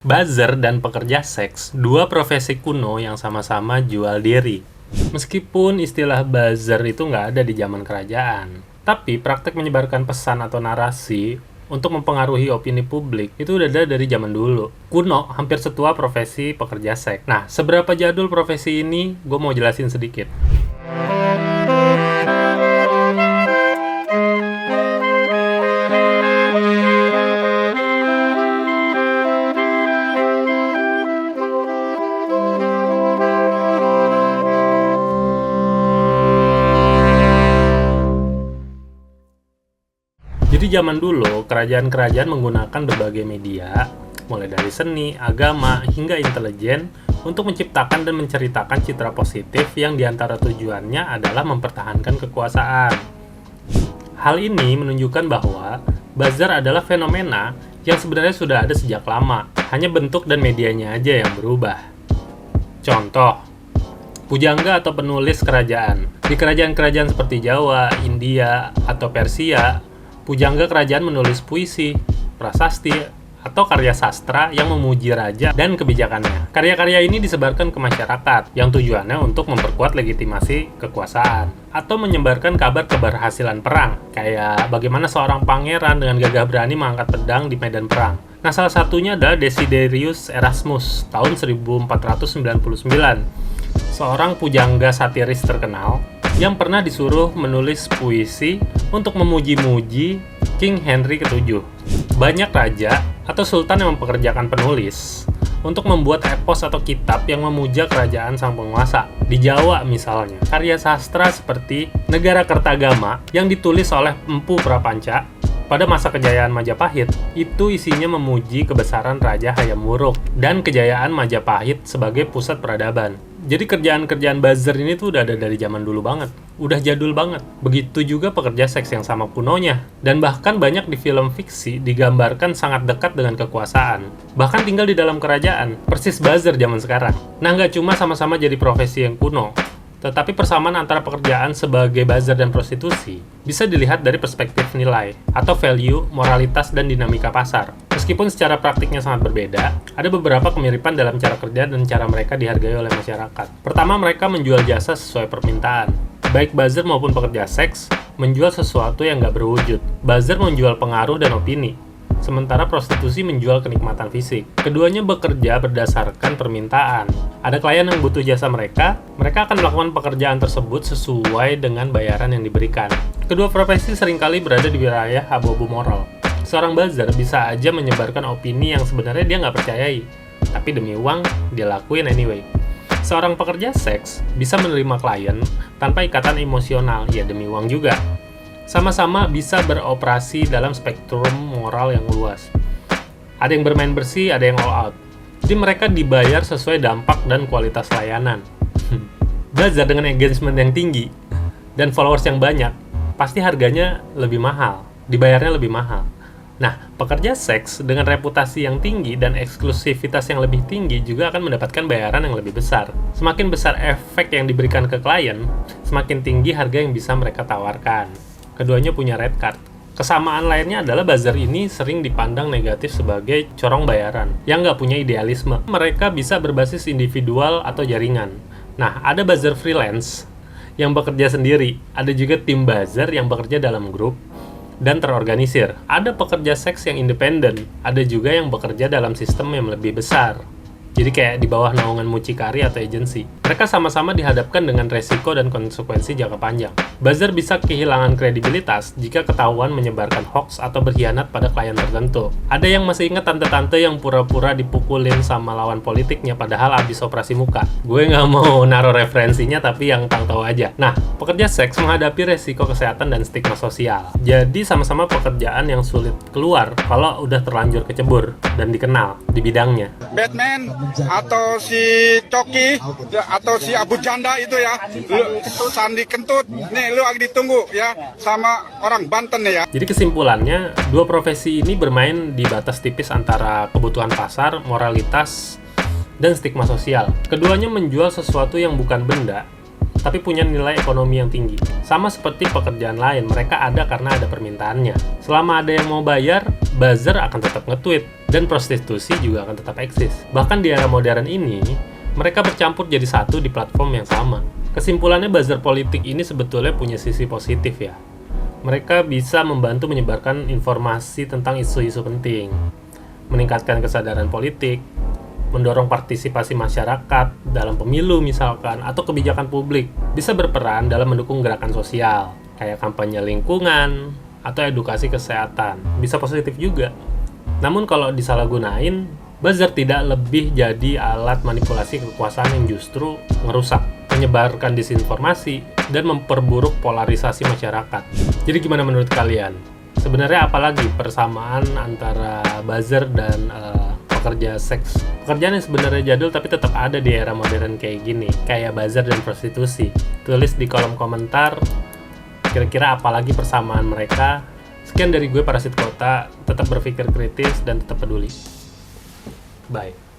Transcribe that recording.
Buzzer dan pekerja seks, dua profesi kuno yang sama-sama jual diri. Meskipun istilah buzzer itu nggak ada di zaman kerajaan, tapi praktek menyebarkan pesan atau narasi untuk mempengaruhi opini publik itu udah ada dari zaman dulu. Kuno, hampir setua profesi pekerja seks. Nah, seberapa jadul profesi ini, gue mau jelasin sedikit. Jadi zaman dulu, kerajaan-kerajaan menggunakan berbagai media, mulai dari seni, agama, hingga intelijen, untuk menciptakan dan menceritakan citra positif yang diantara tujuannya adalah mempertahankan kekuasaan. Hal ini menunjukkan bahwa buzzer adalah fenomena yang sebenarnya sudah ada sejak lama, hanya bentuk dan medianya aja yang berubah. Contoh, pujangga atau penulis kerajaan. Di kerajaan-kerajaan seperti Jawa, India, atau Persia, pujangga kerajaan menulis puisi, prasasti, atau karya sastra yang memuji raja dan kebijakannya. Karya-karya ini disebarkan ke masyarakat, yang tujuannya untuk memperkuat legitimasi kekuasaan, atau menyebarkan kabar keberhasilan perang, kayak bagaimana seorang pangeran dengan gagah berani mengangkat pedang di medan perang. Nah, salah satunya adalah Desiderius Erasmus, tahun 1499, seorang pujangga satiris terkenal yang pernah disuruh menulis puisi untuk memuji-muji King Henry VII. Banyak raja atau sultan yang mempekerjakan penulis untuk membuat epos atau kitab yang memuja kerajaan sang penguasa. Di Jawa misalnya, karya sastra seperti Negara Kertagama yang ditulis oleh Empu Prapanca pada masa kejayaan Majapahit, itu isinya memuji kebesaran Raja Hayam Wuruk dan kejayaan Majapahit sebagai pusat peradaban. Jadi kerjaan-kerjaan buzzer ini tuh udah ada dari zaman dulu banget, udah jadul banget. Begitu juga pekerja seks yang sama kunonya, dan bahkan banyak di film fiksi digambarkan sangat dekat dengan kekuasaan. Bahkan tinggal di dalam kerajaan, persis buzzer zaman sekarang. Nah, nggak cuma sama-sama jadi profesi yang kuno, tetapi persamaan antara pekerjaan sebagai buzzer dan prostitusi bisa dilihat dari perspektif nilai atau value, moralitas, dan dinamika pasar. Meskipun secara praktiknya sangat berbeda, ada beberapa kemiripan dalam cara kerja dan cara mereka dihargai oleh masyarakat. Pertama, mereka menjual jasa sesuai permintaan. Baik buzzer maupun pekerja seks menjual sesuatu yang nggak berwujud. Buzzer menjual pengaruh dan opini, sementara prostitusi menjual kenikmatan fisik. Keduanya bekerja berdasarkan permintaan. Ada klien yang butuh jasa mereka akan melakukan pekerjaan tersebut sesuai dengan bayaran yang diberikan. Kedua profesi seringkali berada di wilayah abu-abu moral. Seorang buzzer bisa aja menyebarkan opini yang sebenarnya dia nggak percayai, tapi demi uang, dia lakuin anyway. Seorang pekerja seks bisa menerima klien tanpa ikatan emosional, ya demi uang juga. Sama-sama bisa beroperasi dalam spektrum moral yang luas. Ada yang bermain bersih, ada yang all out. Jadi mereka dibayar sesuai dampak dan kualitas layanan. Buzzer dengan engagement yang tinggi dan followers yang banyak, pasti harganya lebih mahal, dibayarnya lebih mahal. Nah, pekerja seks dengan reputasi yang tinggi dan eksklusivitas yang lebih tinggi juga akan mendapatkan bayaran yang lebih besar. Semakin besar efek yang diberikan ke klien, semakin tinggi harga yang bisa mereka tawarkan. Keduanya punya red card. Kesamaan lainnya adalah buzzer ini sering dipandang negatif sebagai corong bayaran yang nggak punya idealisme. Mereka bisa berbasis individual atau jaringan. Nah, ada buzzer freelance yang bekerja sendiri. Ada juga tim buzzer yang bekerja dalam grup dan terorganisir. Ada pekerja seks yang independen, ada juga yang bekerja dalam sistem yang lebih besar. Jadi kayak di bawah naungan mucikari atau agensi. Mereka sama-sama dihadapkan dengan resiko dan konsekuensi jangka panjang. Buzzer bisa kehilangan kredibilitas jika ketahuan menyebarkan hoax atau berkhianat pada klien tertentu. Ada yang masih ingat tante-tante yang pura-pura dipukulin sama lawan politiknya padahal habis operasi muka. Gue nggak mau naruh referensinya, tapi yang tahu-tahu aja. Nah, pekerja seks menghadapi resiko kesehatan dan stigma sosial. Jadi sama-sama pekerjaan yang sulit keluar kalau udah terlanjur kecebur dan dikenal di bidangnya. Batman atau si Coki atau si Abu Janda itu ya, Sandi Kentut nih, lu lagi ditunggu ya sama orang Banten ya. Jadi kesimpulannya, dua profesi ini bermain di batas tipis antara kebutuhan pasar, moralitas, dan stigma sosial. Keduanya menjual sesuatu yang bukan benda, tapi punya nilai ekonomi yang tinggi. Sama seperti pekerjaan lain, mereka ada karena ada permintaannya. Selama ada yang mau bayar, buzzer akan tetap nge-tweet. dan prostitusi juga akan tetap eksis. Bahkan di era modern ini, mereka bercampur jadi satu di platform yang sama. Kesimpulannya, buzzer politik ini sebetulnya punya sisi positif ya. Mereka bisa membantu menyebarkan informasi tentang isu-isu penting, meningkatkan kesadaran politik, mendorong partisipasi masyarakat dalam pemilu misalkan, atau kebijakan publik, bisa berperan dalam mendukung gerakan sosial, kayak kampanye lingkungan, atau edukasi kesehatan. Bisa positif juga. Namun kalau disalahgunain, buzzer tidak lebih jadi alat manipulasi kekuasaan yang justru merusak, menyebarkan disinformasi, dan memperburuk polarisasi masyarakat. Jadi gimana menurut kalian? Sebenarnya apalagi persamaan antara buzzer dan pekerja seks? Pekerjaan yang sebenarnya jadul tapi tetap ada di era modern kayak gini, kayak buzzer dan prostitusi. Tulis di kolom komentar kira-kira apalagi persamaan mereka. Sekian dari gue, Parasit Kota. Tetap berpikir kritis dan tetap peduli. Bye.